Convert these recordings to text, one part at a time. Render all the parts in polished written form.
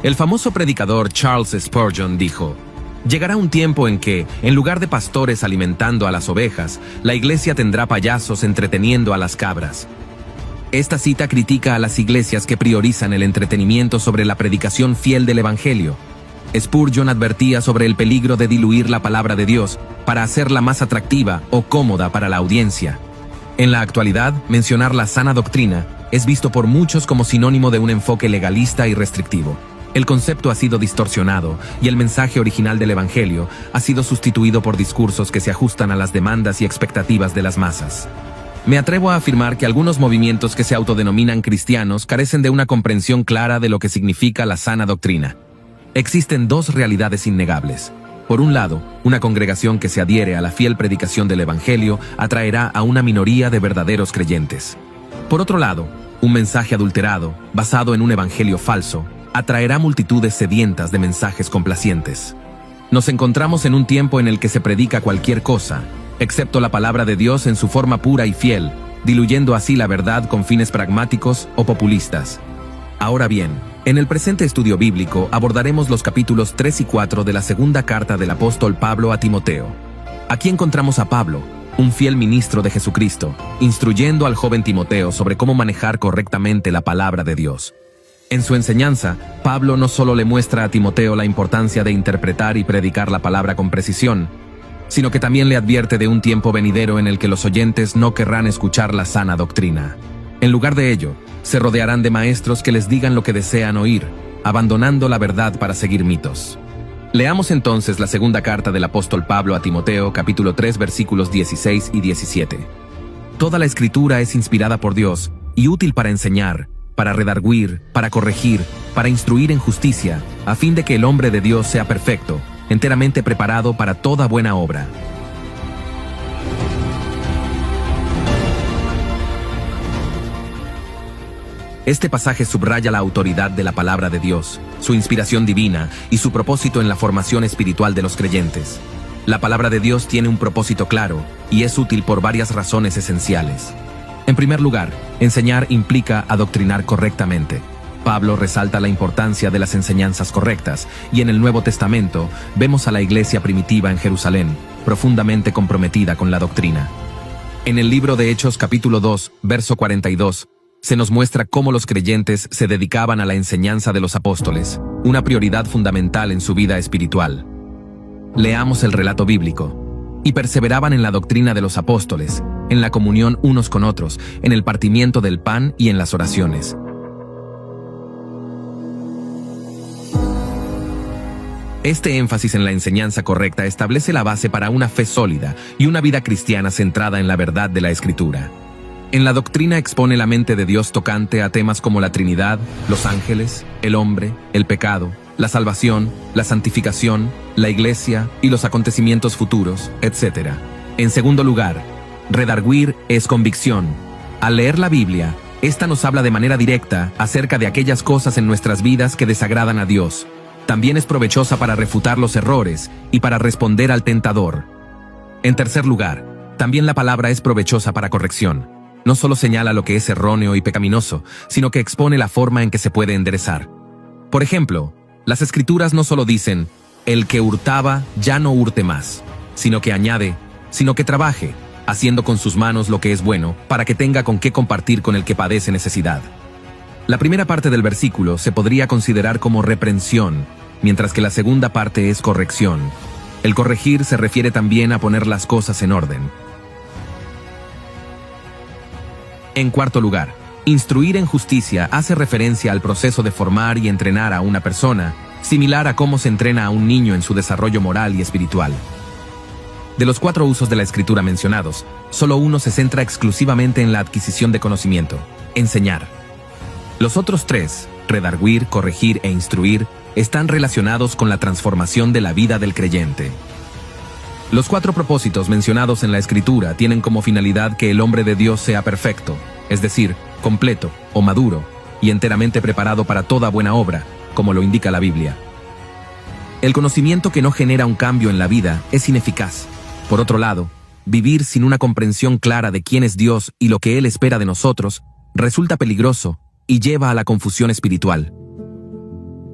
El famoso predicador Charles Spurgeon dijo: «Llegará un tiempo en que, en lugar de pastores alimentando a las ovejas, la iglesia tendrá payasos entreteniendo a las cabras». Esta cita critica a las iglesias que priorizan el entretenimiento sobre la predicación fiel del Evangelio. Spurgeon advertía sobre el peligro de diluir la palabra de Dios para hacerla más atractiva o cómoda para la audiencia. En la actualidad, mencionar la sana doctrina es visto por muchos como sinónimo de un enfoque legalista y restrictivo. El concepto ha sido distorsionado y el mensaje original del Evangelio ha sido sustituido por discursos que se ajustan a las demandas y expectativas de las masas. Me atrevo a afirmar que algunos movimientos que se autodenominan cristianos carecen de una comprensión clara de lo que significa la sana doctrina. Existen dos realidades innegables. Por un lado, una congregación que se adhiere a la fiel predicación del Evangelio atraerá a una minoría de verdaderos creyentes. Por otro lado, un mensaje adulterado, basado en un evangelio falso, atraerá multitudes sedientas de mensajes complacientes. Nos encontramos en un tiempo en el que se predica cualquier cosa, excepto la palabra de Dios en su forma pura y fiel, diluyendo así la verdad con fines pragmáticos o populistas. Ahora bien, en el presente estudio bíblico abordaremos los capítulos 3 y 4 de la segunda carta del apóstol Pablo a Timoteo. Aquí encontramos a Pablo, un fiel ministro de Jesucristo, instruyendo al joven Timoteo sobre cómo manejar correctamente la palabra de Dios. En su enseñanza, Pablo no solo le muestra a Timoteo la importancia de interpretar y predicar la palabra con precisión, sino que también le advierte de un tiempo venidero en el que los oyentes no querrán escuchar la sana doctrina. En lugar de ello, se rodearán de maestros que les digan lo que desean oír, abandonando la verdad para seguir mitos. Leamos entonces la segunda carta del apóstol Pablo a Timoteo, capítulo 3, versículos 16 y 17. Toda la Escritura es inspirada por Dios y útil para enseñar, para redarguir, para corregir, para instruir en justicia, a fin de que el hombre de Dios sea perfecto, enteramente preparado para toda buena obra. Este pasaje subraya la autoridad de la palabra de Dios, su inspiración divina y su propósito en la formación espiritual de los creyentes. La palabra de Dios tiene un propósito claro y es útil por varias razones esenciales. En primer lugar, enseñar implica adoctrinar correctamente. Pablo resalta la importancia de las enseñanzas correctas, y en el Nuevo Testamento vemos a la iglesia primitiva en Jerusalén, profundamente comprometida con la doctrina. En el libro de Hechos capítulo 2, verso 42, se nos muestra cómo los creyentes se dedicaban a la enseñanza de los apóstoles, una prioridad fundamental en su vida espiritual. Leamos el relato bíblico. Y perseveraban en la doctrina de los apóstoles, en la comunión unos con otros, en el partimiento del pan y en las oraciones. Este énfasis en la enseñanza correcta establece la base para una fe sólida y una vida cristiana centrada en la verdad de la Escritura. En la doctrina expone la mente de Dios tocante a temas como la Trinidad, los ángeles, el hombre, el pecado, la salvación, la santificación, la iglesia y los acontecimientos futuros, etc. En segundo lugar, redarguir es convicción. Al leer la Biblia, esta nos habla de manera directa acerca de aquellas cosas en nuestras vidas que desagradan a Dios. También es provechosa para refutar los errores y para responder al tentador. En tercer lugar, también la palabra es provechosa para corrección. No solo señala lo que es erróneo y pecaminoso, sino que expone la forma en que se puede enderezar. Por ejemplo, las Escrituras no solo dicen, el que hurtaba ya no hurte más, sino que añade, sino que trabaje, haciendo con sus manos lo que es bueno, para que tenga con qué compartir con el que padece necesidad. La primera parte del versículo se podría considerar como reprensión, mientras que la segunda parte es corrección. El corregir se refiere también a poner las cosas en orden. En cuarto lugar, instruir en justicia hace referencia al proceso de formar y entrenar a una persona, similar a cómo se entrena a un niño en su desarrollo moral y espiritual. De los 4 usos de la Escritura mencionados, solo uno se centra exclusivamente en la adquisición de conocimiento, enseñar. Los otros 3, redarguir, corregir e instruir, están relacionados con la transformación de la vida del creyente. Los 4 propósitos mencionados en la Escritura tienen como finalidad que el hombre de Dios sea perfecto, es decir, completo o maduro, y enteramente preparado para toda buena obra, como lo indica la Biblia. El conocimiento que no genera un cambio en la vida es ineficaz. Por otro lado, vivir sin una comprensión clara de quién es Dios y lo que Él espera de nosotros resulta peligroso y lleva a la confusión espiritual.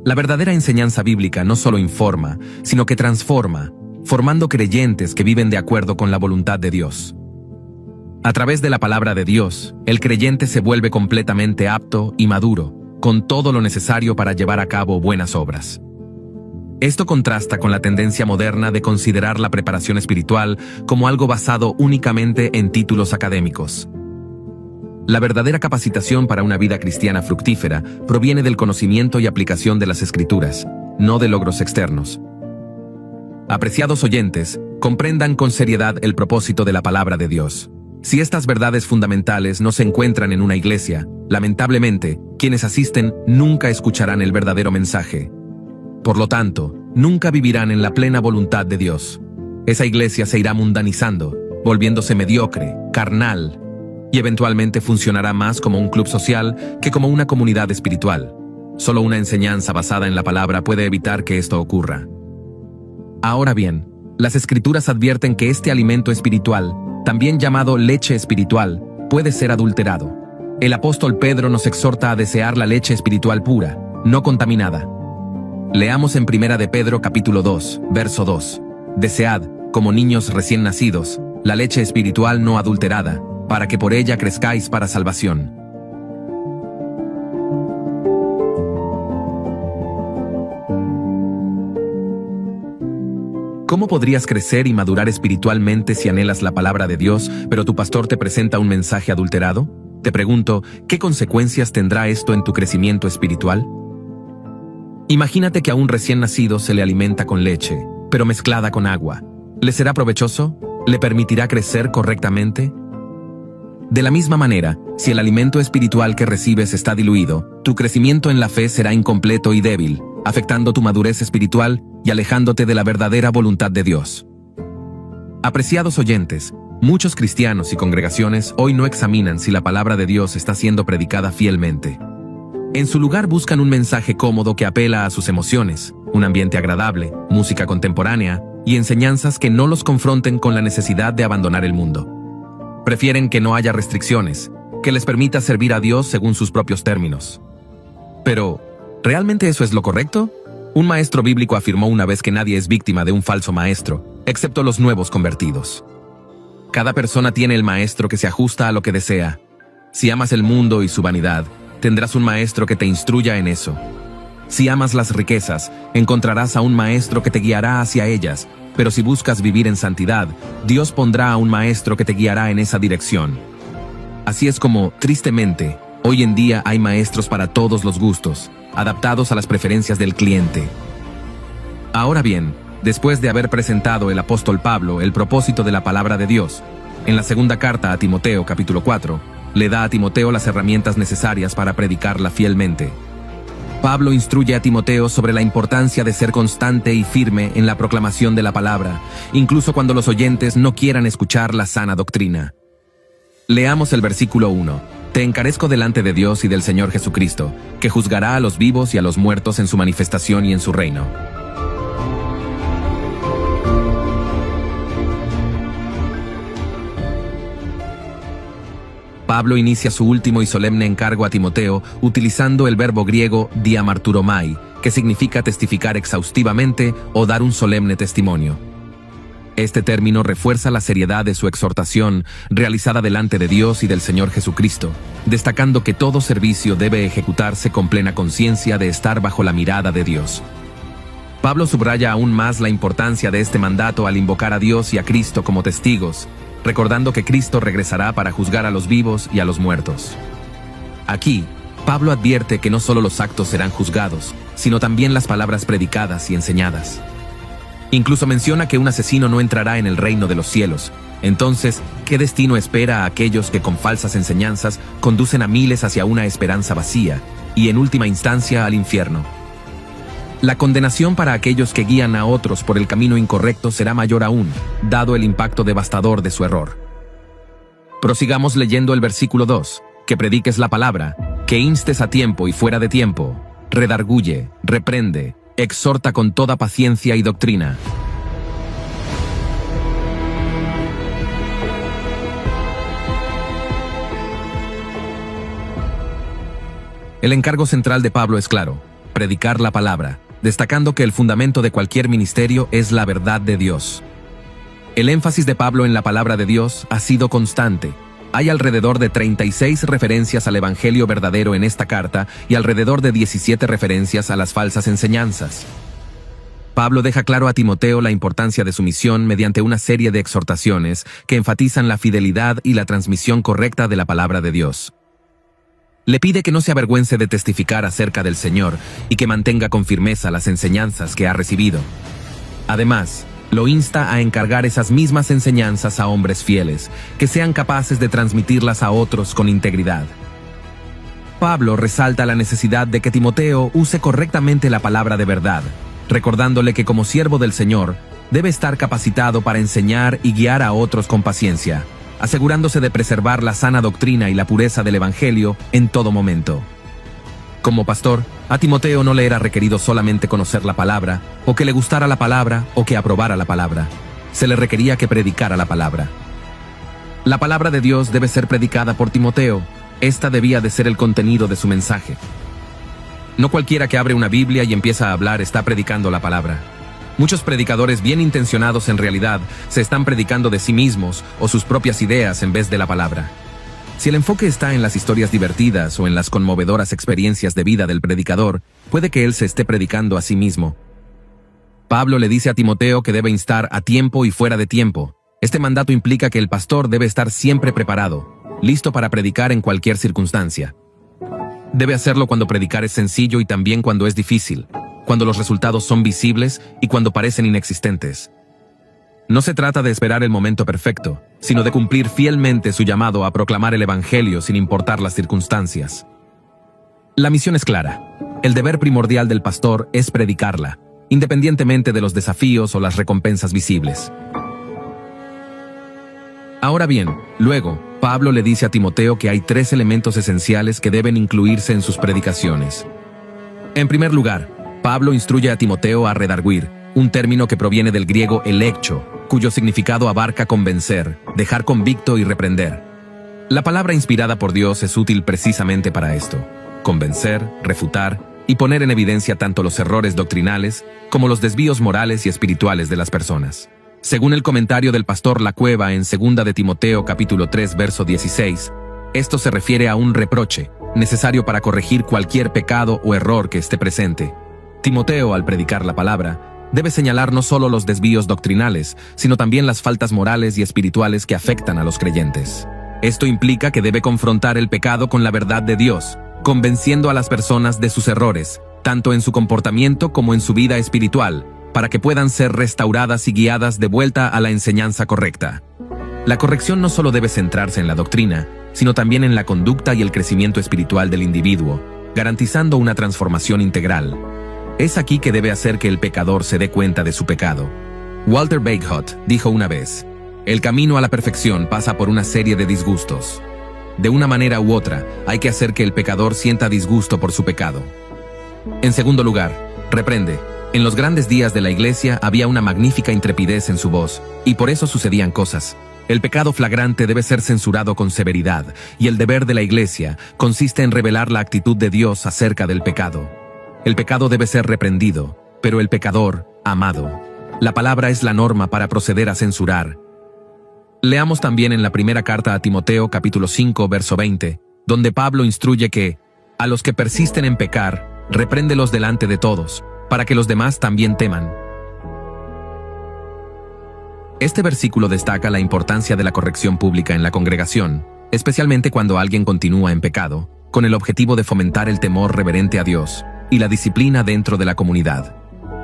La verdadera enseñanza bíblica no solo informa, sino que transforma, formando creyentes que viven de acuerdo con la voluntad de Dios. A través de la palabra de Dios, el creyente se vuelve completamente apto y maduro, con todo lo necesario para llevar a cabo buenas obras. Esto contrasta con la tendencia moderna de considerar la preparación espiritual como algo basado únicamente en títulos académicos. La verdadera capacitación para una vida cristiana fructífera proviene del conocimiento y aplicación de las Escrituras, no de logros externos. Apreciados oyentes, comprendan con seriedad el propósito de la palabra de Dios. Si estas verdades fundamentales no se encuentran en una iglesia, lamentablemente, quienes asisten nunca escucharán el verdadero mensaje. Por lo tanto, nunca vivirán en la plena voluntad de Dios. Esa iglesia se irá mundanizando, volviéndose mediocre, carnal, y eventualmente funcionará más como un club social que como una comunidad espiritual. Solo una enseñanza basada en la palabra puede evitar que esto ocurra. Ahora bien, las Escrituras advierten que este alimento espiritual, también llamado leche espiritual, puede ser adulterado. El apóstol Pedro nos exhorta a desear la leche espiritual pura, no contaminada. Leamos en 1 de Pedro capítulo 2, verso 2. Desead, como niños recién nacidos, la leche espiritual no adulterada, para que por ella crezcáis para salvación. ¿Cómo podrías crecer y madurar espiritualmente si anhelas la palabra de Dios, pero tu pastor te presenta un mensaje adulterado? Te pregunto, ¿qué consecuencias tendrá esto en tu crecimiento espiritual? Imagínate que a un recién nacido se le alimenta con leche, pero mezclada con agua. ¿Le será provechoso? ¿Le permitirá crecer correctamente? De la misma manera, si el alimento espiritual que recibes está diluido, tu crecimiento en la fe será incompleto y débil, afectando tu madurez espiritual y alejándote de la verdadera voluntad de Dios. Apreciados oyentes, muchos cristianos y congregaciones hoy no examinan si la palabra de Dios está siendo predicada fielmente. En su lugar buscan un mensaje cómodo que apela a sus emociones, un ambiente agradable, música contemporánea y enseñanzas que no los confronten con la necesidad de abandonar el mundo. Prefieren que no haya restricciones, que les permita servir a Dios según sus propios términos. Pero, ¿realmente eso es lo correcto? Un maestro bíblico afirmó una vez que nadie es víctima de un falso maestro, excepto los nuevos convertidos. Cada persona tiene el maestro que se ajusta a lo que desea. Si amas el mundo y su vanidad, tendrás un maestro que te instruya en eso. Si amas las riquezas, encontrarás a un maestro que te guiará hacia ellas, pero si buscas vivir en santidad, Dios pondrá a un maestro que te guiará en esa dirección. Así es como, tristemente, hoy en día hay maestros para todos los gustos, adaptados a las preferencias del cliente. Ahora bien, después de haber presentado el apóstol Pablo el propósito de la palabra de Dios, en la segunda carta a Timoteo capítulo 4, le da a Timoteo las herramientas necesarias para predicarla fielmente. Pablo instruye a Timoteo sobre la importancia de ser constante y firme en la proclamación de la palabra, incluso cuando los oyentes no quieran escuchar la sana doctrina. Leamos el versículo 1. Te encarezco delante de Dios y del Señor Jesucristo, que juzgará a los vivos y a los muertos en su manifestación y en su reino. Pablo inicia su último y solemne encargo a Timoteo utilizando el verbo griego diamarturomai, que significa testificar exhaustivamente o dar un solemne testimonio. Este término refuerza la seriedad de su exhortación realizada delante de Dios y del Señor Jesucristo, destacando que todo servicio debe ejecutarse con plena conciencia de estar bajo la mirada de Dios. Pablo subraya aún más la importancia de este mandato al invocar a Dios y a Cristo como testigos, recordando que Cristo regresará para juzgar a los vivos y a los muertos. Aquí, Pablo advierte que no solo los actos serán juzgados, sino también las palabras predicadas y enseñadas. Incluso menciona que un asesino no entrará en el reino de los cielos. Entonces, ¿qué destino espera a aquellos que con falsas enseñanzas conducen a miles hacia una esperanza vacía y en última instancia al infierno? La condenación para aquellos que guían a otros por el camino incorrecto será mayor aún, dado el impacto devastador de su error. Prosigamos leyendo el versículo 2, que prediques la palabra, que instes a tiempo y fuera de tiempo, redarguye, reprende, exhorta con toda paciencia y doctrina. El encargo central de Pablo es claro: predicar la palabra, destacando que el fundamento de cualquier ministerio es la verdad de Dios. El énfasis de Pablo en la palabra de Dios ha sido constante. Hay alrededor de 36 referencias al Evangelio verdadero en esta carta y alrededor de 17 referencias a las falsas enseñanzas. Pablo deja claro a Timoteo la importancia de su misión mediante una serie de exhortaciones que enfatizan la fidelidad y la transmisión correcta de la palabra de Dios. Le pide que no se avergüence de testificar acerca del Señor y que mantenga con firmeza las enseñanzas que ha recibido. Además, lo insta a encargar esas mismas enseñanzas a hombres fieles, que sean capaces de transmitirlas a otros con integridad. Pablo resalta la necesidad de que Timoteo use correctamente la palabra de verdad, recordándole que como siervo del Señor, debe estar capacitado para enseñar y guiar a otros con paciencia, asegurándose de preservar la sana doctrina y la pureza del Evangelio en todo momento. Como pastor, a Timoteo no le era requerido solamente conocer la palabra, o que le gustara la palabra, o que aprobara la palabra. Se le requería que predicara la palabra. La palabra de Dios debe ser predicada por Timoteo. Esta debía de ser el contenido de su mensaje. No cualquiera que abre una Biblia y empieza a hablar está predicando la palabra. Muchos predicadores bien intencionados en realidad se están predicando de sí mismos o sus propias ideas en vez de la palabra. Si el enfoque está en las historias divertidas o en las conmovedoras experiencias de vida del predicador, puede que él se esté predicando a sí mismo. Pablo le dice a Timoteo que debe instar a tiempo y fuera de tiempo. Este mandato implica que el pastor debe estar siempre preparado, listo para predicar en cualquier circunstancia. Debe hacerlo cuando predicar es sencillo y también cuando es difícil, cuando los resultados son visibles y cuando parecen inexistentes. No se trata de esperar el momento perfecto, sino de cumplir fielmente su llamado a proclamar el Evangelio sin importar las circunstancias. La misión es clara. El deber primordial del pastor es predicarla, independientemente de los desafíos o las recompensas visibles. Ahora bien, luego, Pablo le dice a Timoteo que hay 3 elementos esenciales que deben incluirse en sus predicaciones. En primer lugar, Pablo instruye a Timoteo a redarguir, un término que proviene del griego elecho, cuyo significado abarca convencer, dejar convicto y reprender. La palabra inspirada por Dios es útil precisamente para esto: convencer, refutar y poner en evidencia tanto los errores doctrinales como los desvíos morales y espirituales de las personas. Según el comentario del pastor La Cueva en 2 de Timoteo capítulo 3 verso 16, esto se refiere a un reproche, necesario para corregir cualquier pecado o error que esté presente. Timoteo, al predicar la palabra, debe señalar no solo los desvíos doctrinales, sino también las faltas morales y espirituales que afectan a los creyentes. Esto implica que debe confrontar el pecado con la verdad de Dios, convenciendo a las personas de sus errores, tanto en su comportamiento como en su vida espiritual, para que puedan ser restauradas y guiadas de vuelta a la enseñanza correcta. La corrección no solo debe centrarse en la doctrina, sino también en la conducta y el crecimiento espiritual del individuo, garantizando una transformación integral. Es aquí que debe hacer que el pecador se dé cuenta de su pecado. Walter Bagehot dijo una vez: el camino a la perfección pasa por una serie de disgustos. De una manera u otra, hay que hacer que el pecador sienta disgusto por su pecado. En segundo lugar, reprende. En los grandes días de la iglesia había una magnífica intrepidez en su voz, y por eso sucedían cosas. El pecado flagrante debe ser censurado con severidad, y el deber de la iglesia consiste en revelar la actitud de Dios acerca del pecado. El pecado debe ser reprendido, pero el pecador, amado. La palabra es la norma para proceder a censurar. Leamos también en la primera carta a Timoteo capítulo 5 verso 20, donde Pablo instruye que, a los que persisten en pecar, repréndelos delante de todos, para que los demás también teman. Este versículo destaca la importancia de la corrección pública en la congregación, especialmente cuando alguien continúa en pecado, con el objetivo de fomentar el temor reverente a Dios y la disciplina dentro de la comunidad.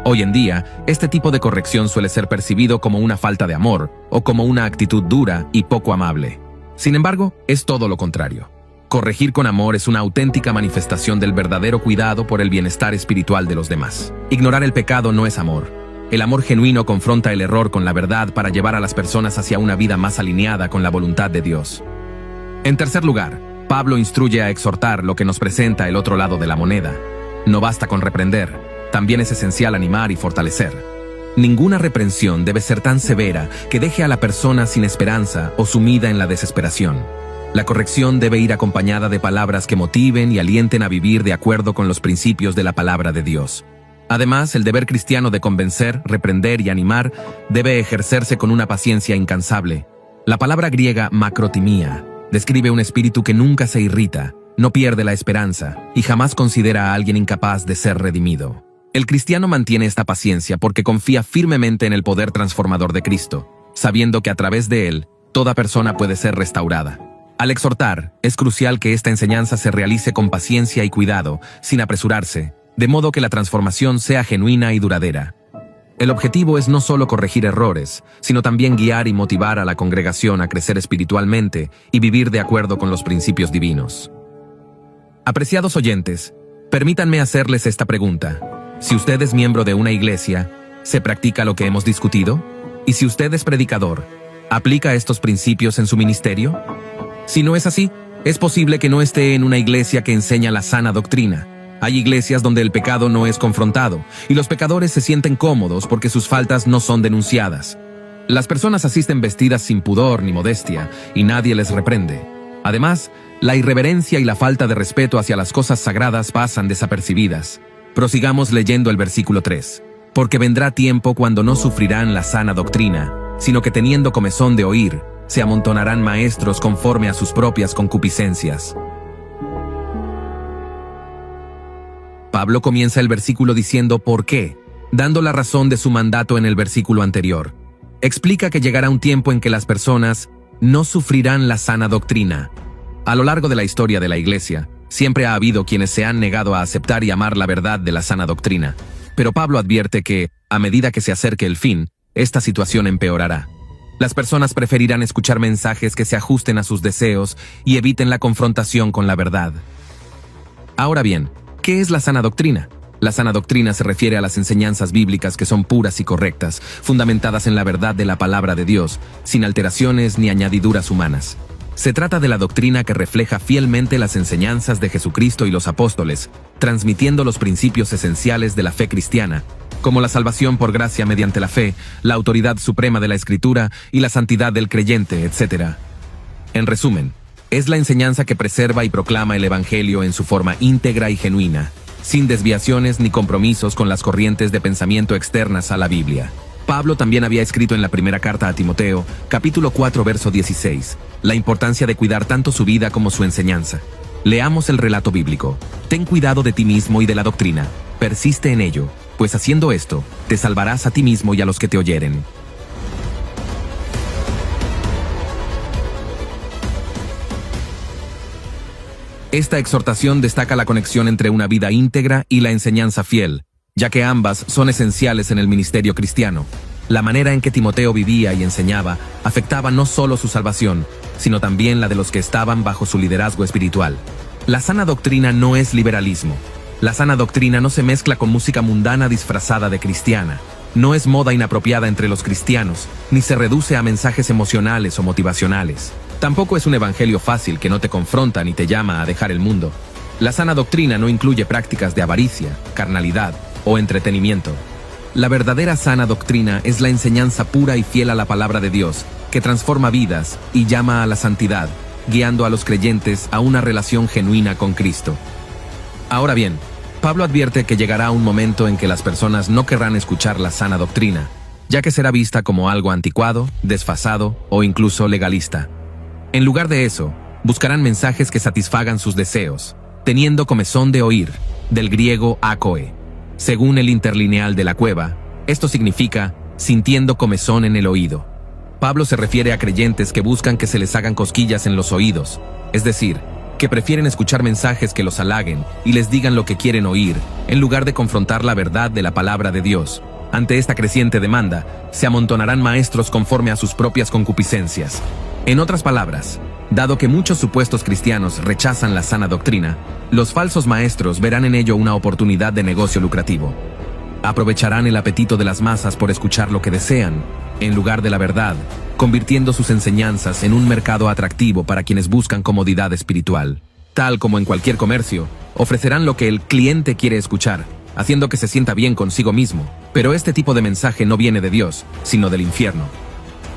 Hoy en día, este tipo de corrección suele ser percibido como una falta de amor o como una actitud dura y poco amable. Sin embargo, es todo lo contrario. Corregir con amor es una auténtica manifestación del verdadero cuidado por el bienestar espiritual de los demás. Ignorar el pecado no es amor. El amor genuino confronta el error con la verdad para llevar a las personas hacia una vida más alineada con la voluntad de Dios. En tercer lugar, Pablo instruye a exhortar, lo que nos presenta el otro lado de la moneda. No basta con reprender, también es esencial animar y fortalecer. Ninguna reprensión debe ser tan severa que deje a la persona sin esperanza o sumida en la desesperación. La corrección debe ir acompañada de palabras que motiven y alienten a vivir de acuerdo con los principios de la palabra de Dios. Además, el deber cristiano de convencer, reprender y animar debe ejercerse con una paciencia incansable. La palabra griega macrotimía describe un espíritu que nunca se irrita, no pierde la esperanza y jamás considera a alguien incapaz de ser redimido. El cristiano mantiene esta paciencia porque confía firmemente en el poder transformador de Cristo, sabiendo que a través de él, toda persona puede ser restaurada. Al exhortar, es crucial que esta enseñanza se realice con paciencia y cuidado, sin apresurarse, de modo que la transformación sea genuina y duradera. El objetivo es no solo corregir errores, sino también guiar y motivar a la congregación a crecer espiritualmente y vivir de acuerdo con los principios divinos. Apreciados oyentes, permítanme hacerles esta pregunta. Si usted es miembro de una iglesia, ¿se practica lo que hemos discutido? Y si usted es predicador, ¿aplica estos principios en su ministerio? Si no es así, es posible que no esté en una iglesia que enseña la sana doctrina. Hay iglesias donde el pecado no es confrontado, y los pecadores se sienten cómodos porque sus faltas no son denunciadas. Las personas asisten vestidas sin pudor ni modestia, y nadie les reprende. Además, la irreverencia y la falta de respeto hacia las cosas sagradas pasan desapercibidas. Prosigamos leyendo el versículo 3. Porque vendrá tiempo cuando no sufrirán la sana doctrina, sino que teniendo comezón de oír, se amontonarán maestros conforme a sus propias concupiscencias. Pablo comienza el versículo diciendo ¿por qué?, dando la razón de su mandato en el versículo anterior. Explica que llegará un tiempo en que las personas no sufrirán la sana doctrina. A lo largo de la historia de la Iglesia, siempre ha habido quienes se han negado a aceptar y amar la verdad de la sana doctrina. Pero Pablo advierte que, a medida que se acerque el fin, esta situación empeorará. Las personas preferirán escuchar mensajes que se ajusten a sus deseos y eviten la confrontación con la verdad. Ahora bien, ¿qué es la sana doctrina? La sana doctrina se refiere a las enseñanzas bíblicas que son puras y correctas, fundamentadas en la verdad de la palabra de Dios, sin alteraciones ni añadiduras humanas. Se trata de la doctrina que refleja fielmente las enseñanzas de Jesucristo y los apóstoles, transmitiendo los principios esenciales de la fe cristiana, como la salvación por gracia mediante la fe, la autoridad suprema de la Escritura y la santidad del creyente, etc. En resumen, es la enseñanza que preserva y proclama el Evangelio en su forma íntegra y genuina, sin desviaciones ni compromisos con las corrientes de pensamiento externas a la Biblia. Pablo también había escrito en la primera carta a Timoteo, capítulo 4, verso 16, la importancia de cuidar tanto su vida como su enseñanza. Leamos el relato bíblico. Ten cuidado de ti mismo y de la doctrina. Persiste en ello, pues haciendo esto, te salvarás a ti mismo y a los que te oyeren. Esta exhortación destaca la conexión entre una vida íntegra y la enseñanza fiel, ya que ambas son esenciales en el ministerio cristiano. La manera en que Timoteo vivía y enseñaba afectaba no solo su salvación, sino también la de los que estaban bajo su liderazgo espiritual. La sana doctrina no es liberalismo. La sana doctrina no se mezcla con música mundana disfrazada de cristiana. No es moda inapropiada entre los cristianos, ni se reduce a mensajes emocionales o motivacionales. Tampoco es un evangelio fácil que no te confronta ni te llama a dejar el mundo. La sana doctrina no incluye prácticas de avaricia, carnalidad o entretenimiento. La verdadera sana doctrina es la enseñanza pura y fiel a la palabra de Dios, que transforma vidas y llama a la santidad, guiando a los creyentes a una relación genuina con Cristo. Ahora bien, Pablo advierte que llegará un momento en que las personas no querrán escuchar la sana doctrina, ya que será vista como algo anticuado, desfasado o incluso legalista. En lugar de eso, buscarán mensajes que satisfagan sus deseos, teniendo comezón de oír, del griego akoe. Según el interlineal de la Cueva, esto significa sintiendo comezón en el oído. Pablo se refiere a creyentes que buscan que se les hagan cosquillas en los oídos, es decir, que prefieren escuchar mensajes que los halaguen y les digan lo que quieren oír, en lugar de confrontar la verdad de la palabra de Dios. Ante esta creciente demanda, se amontonarán maestros conforme a sus propias concupiscencias. En otras palabras, dado que muchos supuestos cristianos rechazan la sana doctrina, los falsos maestros verán en ello una oportunidad de negocio lucrativo. Aprovecharán el apetito de las masas por escuchar lo que desean, en lugar de la verdad, convirtiendo sus enseñanzas en un mercado atractivo para quienes buscan comodidad espiritual. Tal como en cualquier comercio, ofrecerán lo que el cliente quiere escuchar, haciendo que se sienta bien consigo mismo, pero este tipo de mensaje no viene de Dios, sino del infierno.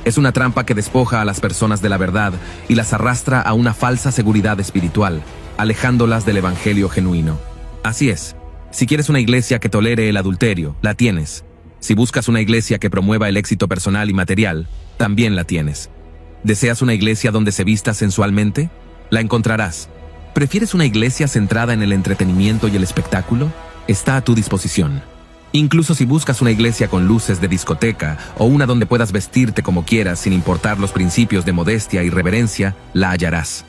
Es una trampa que despoja a las personas de la verdad y las arrastra a una falsa seguridad espiritual, alejándolas del evangelio genuino. Así es, si quieres una iglesia que tolere el adulterio, la tienes. Si buscas una iglesia que promueva el éxito personal y material, también la tienes. ¿Deseas una iglesia donde se vista sensualmente? La encontrarás. ¿Prefieres una iglesia centrada en el entretenimiento y el espectáculo? Está a tu disposición. Incluso si buscas una iglesia con luces de discoteca o una donde puedas vestirte como quieras sin importar los principios de modestia y reverencia, la hallarás.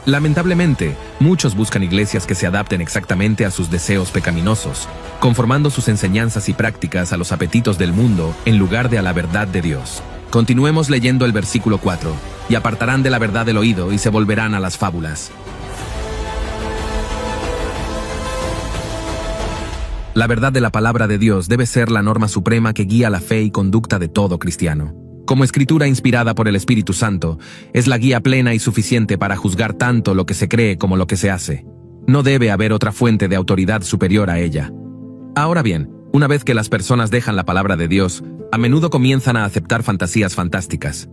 Lamentablemente, muchos buscan iglesias que se adapten exactamente a sus deseos pecaminosos, conformando sus enseñanzas y prácticas a los apetitos del mundo en lugar de a la verdad de Dios. Continuemos leyendo el versículo 4. Y apartarán de la verdad el oído y se volverán a las fábulas. La verdad de la palabra de Dios debe ser la norma suprema que guía la fe y conducta de todo cristiano. Como escritura inspirada por el Espíritu Santo, es la guía plena y suficiente para juzgar tanto lo que se cree como lo que se hace. No debe haber otra fuente de autoridad superior a ella. Ahora bien, una vez que las personas dejan la palabra de Dios, a menudo comienzan a aceptar fantasías fantásticas.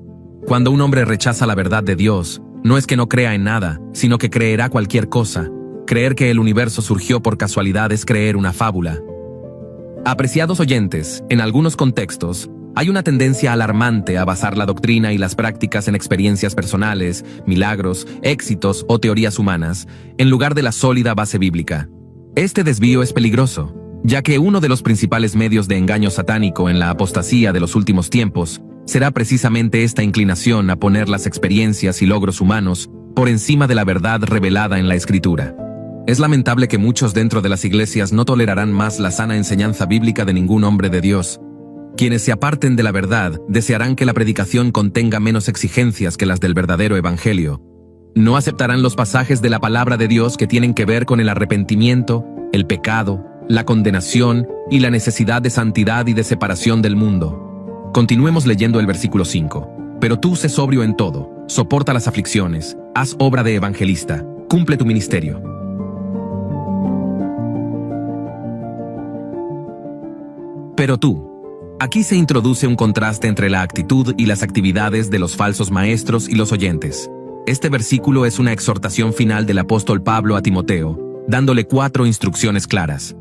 Cuando un hombre rechaza la verdad de Dios, no es que no crea en nada, sino que creerá cualquier cosa. Creer que el universo surgió por casualidad es creer una fábula. Apreciados oyentes, en algunos contextos, hay una tendencia alarmante a basar la doctrina y las prácticas en experiencias personales, milagros, éxitos o teorías humanas, en lugar de la sólida base bíblica. Este desvío es peligroso, ya que uno de los principales medios de engaño satánico en la apostasía de los últimos tiempos será precisamente esta inclinación a poner las experiencias y logros humanos por encima de la verdad revelada en la Escritura. Es lamentable que muchos dentro de las iglesias no tolerarán más la sana enseñanza bíblica de ningún hombre de Dios. Quienes se aparten de la verdad desearán que la predicación contenga menos exigencias que las del verdadero evangelio. No aceptarán los pasajes de la palabra de Dios que tienen que ver con el arrepentimiento, el pecado, la condenación y la necesidad de santidad y de separación del mundo. Continuemos leyendo el versículo 5. Pero tú sé sobrio en todo, soporta las aflicciones, haz obra de evangelista, cumple tu ministerio. Pero tú. Aquí se introduce un contraste entre la actitud y las actividades de los falsos maestros y los oyentes. Este versículo es una exhortación final del apóstol Pablo a Timoteo, dándole 4 instrucciones claras.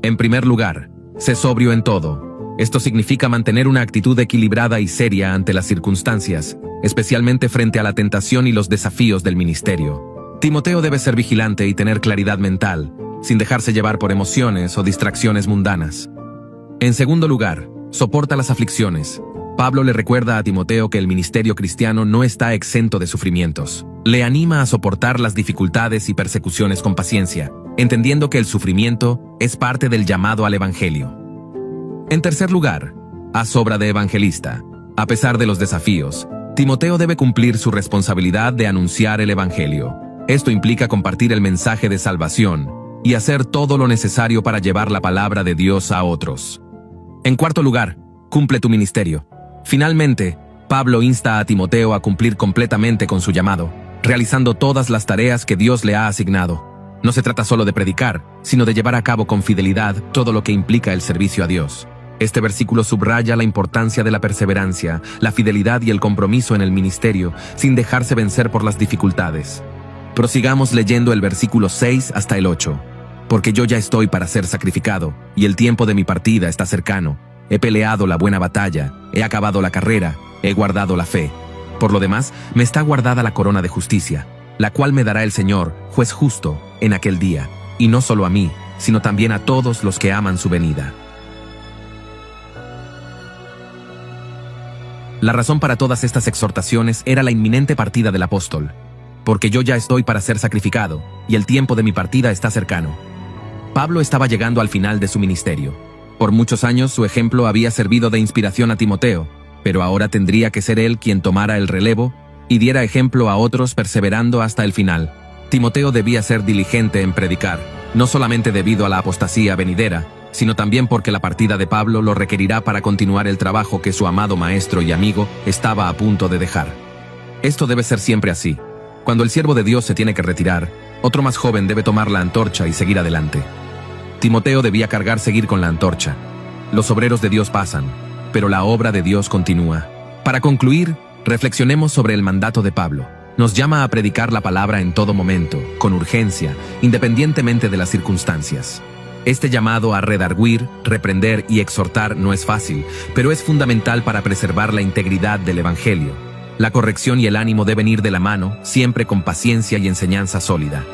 En primer lugar, sé sobrio en todo. Esto significa mantener una actitud equilibrada y seria ante las circunstancias, especialmente frente a la tentación y los desafíos del ministerio. Timoteo debe ser vigilante y tener claridad mental, sin dejarse llevar por emociones o distracciones mundanas. En segundo lugar, soporta las aflicciones. Pablo le recuerda a Timoteo que el ministerio cristiano no está exento de sufrimientos. Le anima a soportar las dificultades y persecuciones con paciencia, entendiendo que el sufrimiento es parte del llamado al evangelio. En tercer lugar, haz obra de evangelista. A pesar de los desafíos, Timoteo debe cumplir su responsabilidad de anunciar el evangelio. Esto implica compartir el mensaje de salvación y hacer todo lo necesario para llevar la palabra de Dios a otros. En cuarto lugar, cumple tu ministerio. Finalmente, Pablo insta a Timoteo a cumplir completamente con su llamado, realizando todas las tareas que Dios le ha asignado. No se trata solo de predicar, sino de llevar a cabo con fidelidad todo lo que implica el servicio a Dios. Este versículo subraya la importancia de la perseverancia, la fidelidad y el compromiso en el ministerio, sin dejarse vencer por las dificultades. Prosigamos leyendo el versículo 6 hasta el 8. Porque yo ya estoy para ser sacrificado, y el tiempo de mi partida está cercano. He peleado la buena batalla, he acabado la carrera, he guardado la fe. Por lo demás, me está guardada la corona de justicia, la cual me dará el Señor, juez justo, en aquel día, y no solo a mí, sino también a todos los que aman su venida. La razón para todas estas exhortaciones era la inminente partida del apóstol. Porque yo ya estoy para ser sacrificado, y el tiempo de mi partida está cercano. Pablo estaba llegando al final de su ministerio. Por muchos años su ejemplo había servido de inspiración a Timoteo, pero ahora tendría que ser él quien tomara el relevo y diera ejemplo a otros perseverando hasta el final. Timoteo debía ser diligente en predicar, no solamente debido a la apostasía venidera, sino también porque la partida de Pablo lo requerirá para continuar el trabajo que su amado maestro y amigo estaba a punto de dejar. Esto debe ser siempre así. Cuando el siervo de Dios se tiene que retirar, otro más joven debe tomar la antorcha y seguir adelante. Timoteo debía seguir con la antorcha. Los obreros de Dios pasan, pero la obra de Dios continúa. Para concluir, reflexionemos sobre el mandato de Pablo. Nos llama a predicar la palabra en todo momento, con urgencia, independientemente de las circunstancias. Este llamado a redarguir, reprender y exhortar no es fácil, pero es fundamental para preservar la integridad del Evangelio. La corrección y el ánimo deben ir de la mano, siempre con paciencia y enseñanza sólida.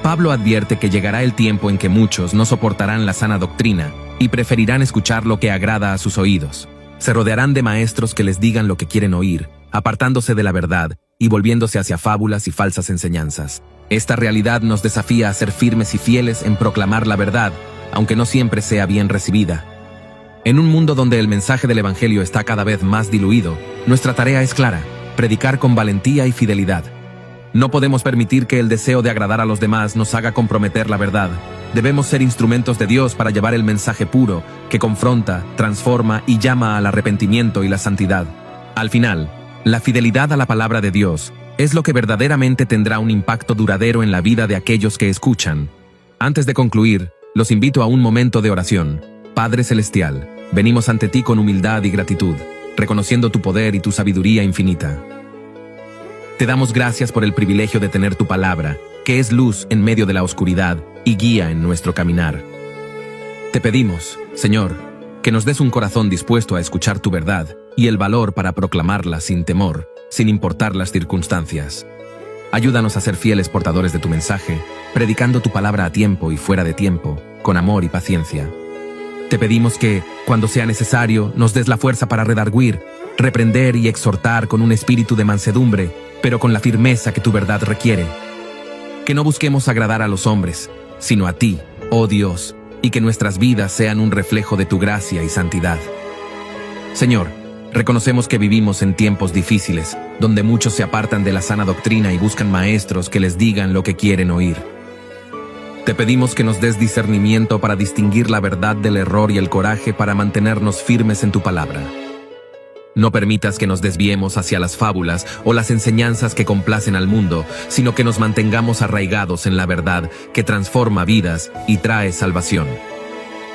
Pablo advierte que llegará el tiempo en que muchos no soportarán la sana doctrina y preferirán escuchar lo que agrada a sus oídos. Se rodearán de maestros que les digan lo que quieren oír, apartándose de la verdad y volviéndose hacia fábulas y falsas enseñanzas. Esta realidad nos desafía a ser firmes y fieles en proclamar la verdad, aunque no siempre sea bien recibida. En un mundo donde el mensaje del Evangelio está cada vez más diluido, nuestra tarea es clara: predicar con valentía y fidelidad. No podemos permitir que el deseo de agradar a los demás nos haga comprometer la verdad. Debemos ser instrumentos de Dios para llevar el mensaje puro, que confronta, transforma y llama al arrepentimiento y la santidad. Al final, la fidelidad a la palabra de Dios es lo que verdaderamente tendrá un impacto duradero en la vida de aquellos que escuchan. Antes de concluir, los invito a un momento de oración. Padre Celestial, venimos ante ti con humildad y gratitud, reconociendo tu poder y tu sabiduría infinita. Te damos gracias por el privilegio de tener tu palabra, que es luz en medio de la oscuridad y guía en nuestro caminar. Te pedimos, Señor, que nos des un corazón dispuesto a escuchar tu verdad y el valor para proclamarla sin temor, sin importar las circunstancias. Ayúdanos a ser fieles portadores de tu mensaje, predicando tu palabra a tiempo y fuera de tiempo, con amor y paciencia. Te pedimos que, cuando sea necesario, nos des la fuerza para redarguir, reprender y exhortar con un espíritu de mansedumbre, pero con la firmeza que tu verdad requiere. Que no busquemos agradar a los hombres, sino a ti, oh Dios, y que nuestras vidas sean un reflejo de tu gracia y santidad. Señor, reconocemos que vivimos en tiempos difíciles, donde muchos se apartan de la sana doctrina y buscan maestros que les digan lo que quieren oír. Te pedimos que nos des discernimiento para distinguir la verdad del error y el coraje para mantenernos firmes en tu palabra. No permitas que nos desviemos hacia las fábulas o las enseñanzas que complacen al mundo, sino que nos mantengamos arraigados en la verdad que transforma vidas y trae salvación.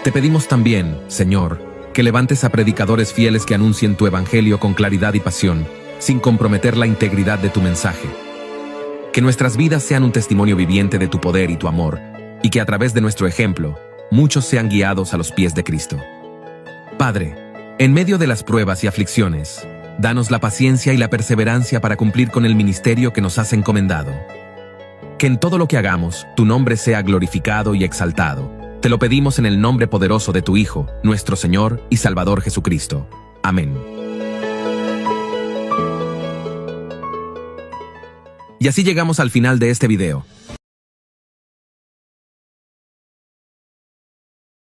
Te pedimos también, Señor, que levantes a predicadores fieles que anuncien tu evangelio con claridad y pasión, sin comprometer la integridad de tu mensaje. Que nuestras vidas sean un testimonio viviente de tu poder y tu amor, y que a través de nuestro ejemplo, muchos sean guiados a los pies de Cristo. Padre, en medio de las pruebas y aflicciones, danos la paciencia y la perseverancia para cumplir con el ministerio que nos has encomendado. Que en todo lo que hagamos, tu nombre sea glorificado y exaltado. Te lo pedimos en el nombre poderoso de tu Hijo, nuestro Señor y Salvador Jesucristo. Amén. Y así llegamos al final de este video.